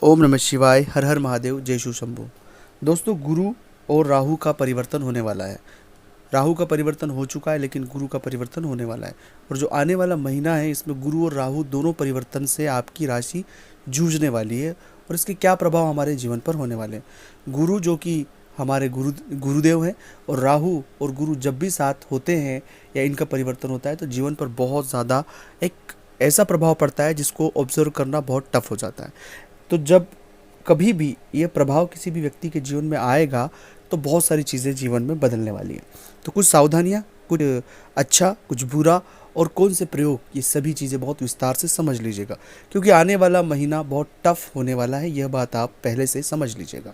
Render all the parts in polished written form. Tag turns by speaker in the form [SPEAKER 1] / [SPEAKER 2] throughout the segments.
[SPEAKER 1] ओम नमः शिवाय, हर हर महादेव, जय शिव शंभू। दोस्तों, गुरु और राहु का परिवर्तन होने वाला है। राहु का परिवर्तन हो चुका है, लेकिन गुरु का परिवर्तन होने वाला है। और जो आने वाला महीना है, इसमें गुरु और राहु दोनों परिवर्तन से आपकी राशि जूझने वाली है। और इसके क्या प्रभाव हमारे जीवन पर होने वाले हैं। गुरु जो कि हमारे गुरुदेव हैं, और राहु और गुरु जब भी साथ होते हैं या इनका परिवर्तन होता है, तो जीवन पर बहुत ज़्यादा एक ऐसा प्रभाव पड़ता है जिसको ऑब्जर्व करना बहुत टफ हो जाता है। तो जब कभी भी ये प्रभाव किसी भी व्यक्ति के जीवन में आएगा, तो बहुत सारी चीज़ें जीवन में बदलने वाली हैं। तो कुछ सावधानियाँ, कुछ अच्छा, कुछ बुरा और कौन से प्रयोग, ये सभी चीज़ें बहुत विस्तार से समझ लीजिएगा, क्योंकि आने वाला महीना बहुत टफ होने वाला है। यह बात आप पहले से समझ लीजिएगा।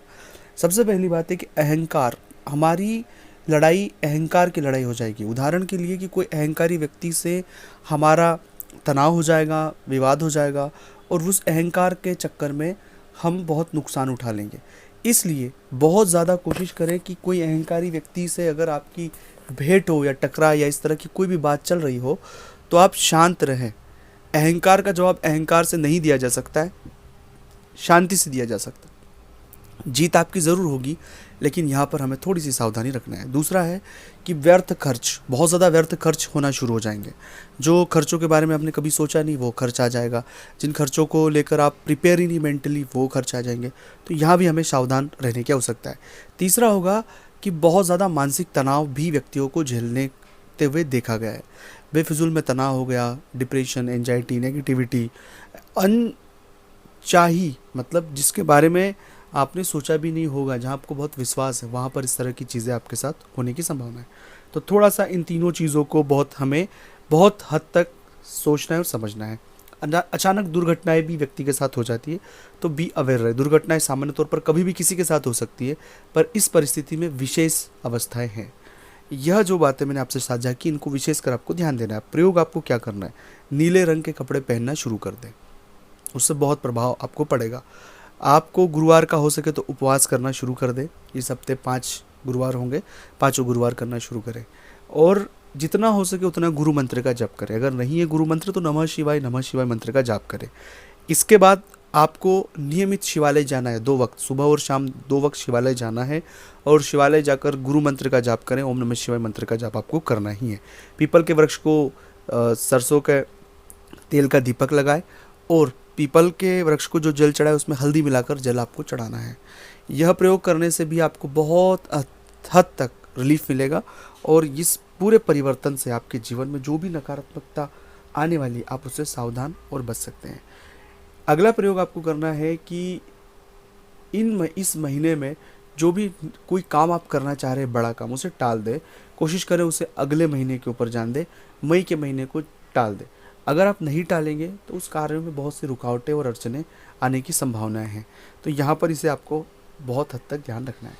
[SPEAKER 1] सबसे पहली बात है कि अहंकार, हमारी लड़ाई अहंकार की लड़ाई हो जाएगी। उदाहरण के लिए कि कोई अहंकारी व्यक्ति से हमारा तनाव हो जाएगा, विवाद हो जाएगा, और उस अहंकार के चक्कर में हम बहुत नुकसान उठा लेंगे। इसलिए बहुत ज़्यादा कोशिश करें कि कोई अहंकारी व्यक्ति से अगर आपकी भेंट हो या टकराव या इस तरह की कोई भी बात चल रही हो, तो आप शांत रहें। अहंकार का जवाब अहंकार से नहीं दिया जा सकता है, शांति से दिया जा सकता है। जीत आपकी ज़रूर होगी, लेकिन यहाँ पर हमें थोड़ी सी सावधानी रखना है। दूसरा है कि व्यर्थ खर्च, बहुत ज़्यादा व्यर्थ खर्च होना शुरू हो जाएंगे। जो खर्चों के बारे में आपने कभी सोचा नहीं, वो खर्च आ जाएगा। जिन खर्चों को लेकर आप प्रिपेयर ही नहीं मेंटली, वो खर्च आ जाएंगे। तो यहाँ भी हमें सावधान रहने की आवश्यकता है। तीसरा होगा कि बहुत ज़्यादा मानसिक तनाव भी व्यक्तियों को झेलते हुए देखा गया है। बेफिजूल में तनाव हो गया, डिप्रेशन, एंजाइटी, नेगेटिविटी, अनचाही, मतलब जिसके बारे में आपने सोचा भी नहीं होगा, जहाँ आपको बहुत विश्वास है, वहाँ पर इस तरह की चीज़ें आपके साथ होने की संभावना है। तो थोड़ा सा इन तीनों चीज़ों को हमें बहुत हद तक सोचना है और समझना है। अचानक दुर्घटनाएं भी व्यक्ति के साथ हो जाती है, तो बी अवेयर रहे। दुर्घटनाएं सामान्य तौर पर कभी भी किसी के साथ हो सकती है, पर इस परिस्थिति में विशेष अवस्थाएं हैं। यह जो बातें मैंने आपसे साझा की, इनको विशेषकर आपको ध्यान देना है। प्रयोग आपको क्या करना है, नीले रंग के कपड़े पहनना शुरू कर दें, उससे बहुत प्रभाव आपको पड़ेगा। आपको गुरुवार का हो सके तो उपवास करना शुरू कर दें। इस हफ्ते 5 गुरुवार होंगे, पाँचों गुरुवार करना शुरू करें। और जितना हो सके उतना गुरु मंत्र का जप करें। अगर नहीं है गुरु मंत्र, तो नमः शिवाय मंत्र का जाप करें। इसके बाद आपको नियमित शिवालय जाना है। 2 वक्त, सुबह और शाम 2 वक्त शिवालय जाना है, और शिवालय जाकर गुरु मंत्र का जाप करें। ओम नमः शिवाय मंत्र का जाप आपको करना ही है। पीपल के वृक्ष को सरसों के तेल का दीपक लगाए, और पीपल के वृक्ष को जो जल चढ़ाए उसमें हल्दी मिलाकर जल आपको चढ़ाना है। यह प्रयोग करने से भी आपको बहुत हद तक रिलीफ मिलेगा, और इस पूरे परिवर्तन से आपके जीवन में जो भी नकारात्मकता आने वाली, आप उससे सावधान और बच सकते हैं। अगला प्रयोग आपको करना है कि इस महीने में जो भी कोई काम आप करना चाह रहे हैं, बड़ा काम, उसे टाल दें। कोशिश करें उसे अगले महीने के ऊपर जान दें, मई के महीने को टाल दें। अगर आप नहीं टालेंगे तो उस कार्य में बहुत सी रुकावटें और अड़चनें आने की संभावनाएं हैं। तो यहाँ पर इसे आपको बहुत हद तक ध्यान रखना है।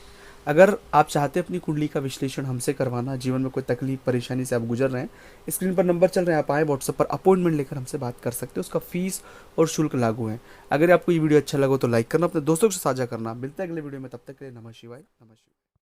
[SPEAKER 1] अगर आप चाहते हैं अपनी कुंडली का विश्लेषण हमसे करवाना, जीवन में कोई तकलीफ परेशानी से आप गुजर रहे हैं, स्क्रीन पर नंबर चल रहे हैं, आप आए व्हाट्सएप पर अपॉइंटमेंट लेकर हमसे बात कर सकते हो। उसका फीस और शुल्क लागू है। अगर आपको ये वीडियो अच्छा लगा तो लाइक करना, अपने दोस्तों के साथ साझा करना। मिलते हैं अगले वीडियो में, तब तक के लिए नमः शिवाय, नमः शिवाय।